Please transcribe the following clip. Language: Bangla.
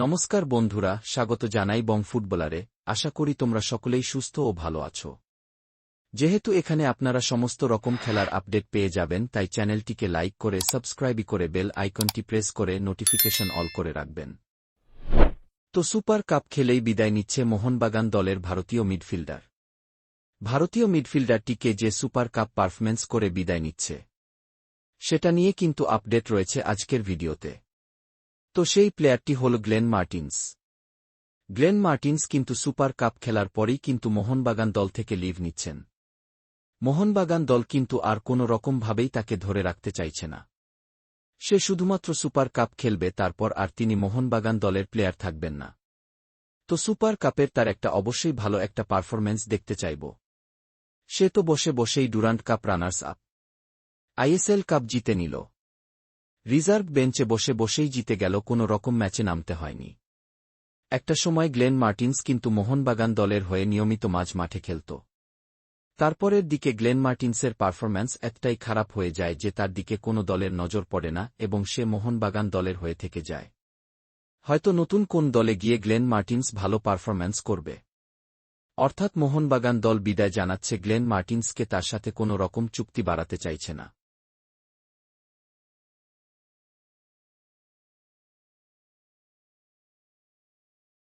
নমস্কার বন্ধুরা, স্বাগত জানাই বং ফুটবলারে। আশা করি তোমরা সকলেই সুস্থ ও ভালো আছো। যেহেতু এখানে আপনারা সমস্ত রকম খেলার আপডেট পেয়ে যাবেন, তাই চ্যানেলটিকে লাইক করে সাবস্ক্রাইব করে বেল আইকনটি প্রেস করে নোটিফিকেশন অল করে রাখবেন। তো সুপার কাপ খেলেই বিদায় নিচ্ছে মোহনবাগান দলের ভারতীয় মিডফিল্ডার। ভারতীয় মিডফিল্ডারটিকে যে সুপার কাপ পারফরম্যান্স করে বিদায় নিচ্ছে, সেটা নিয়ে কিন্তু আপডেট রয়েছে আজকের ভিডিওতে। তো সেই প্লেয়ারটি হল গ্লেন মার্টিন্স। গ্লেন মার্টিন্স কিন্তু সুপার কাপ খেলার পরেই কিন্তু মোহনবাগান দল থেকে লিভ নিচ্ছেন। মোহনবাগান দল কিন্তু আর কোনো রকমভাবেই তাকে ধরে রাখতে চাইছে না। সে শুধুমাত্র সুপার কাপ খেলবে, তারপর আর তিনি মোহনবাগান দলের প্লেয়ার থাকবেন না। তো সুপার কাপের তার একটা অবশ্যই ভালো একটা পারফরম্যান্স দেখতে চাইব। সে তো বসে বসেই Durand cup runners up, ISL cup জিতে নিল। রিজার্ভ বেঞ্চে বসে বসেই জিতে গেল, কোনো রকম ম্যাচে নামতে হয়নি। একটা সময় গ্লেন মার্টিন্স কিন্তু মোহনবাগান দলের হয়ে নিয়মিত মাঝ মাঠে খেলত। তারপরের দিকে গ্লেন মার্টিন্সের পারফরম্যান্স এতটাই খারাপ হয়ে যায় যে তার দিকে কোনো দলের নজর পড়ে না এবং সে মোহনবাগান দলের হয়ে থেকে যায়। হয়তো নতুন কোন দলে গিয়ে গ্লেন মার্টিন্স ভালো পারফরম্যান্স করবে। অর্থাৎ মোহনবাগান দল বিদায় জানাচ্ছে গ্লেন মার্টিন্সকে, তার সাথে কোনো রকম চুক্তি বাড়াতে চাইছে না।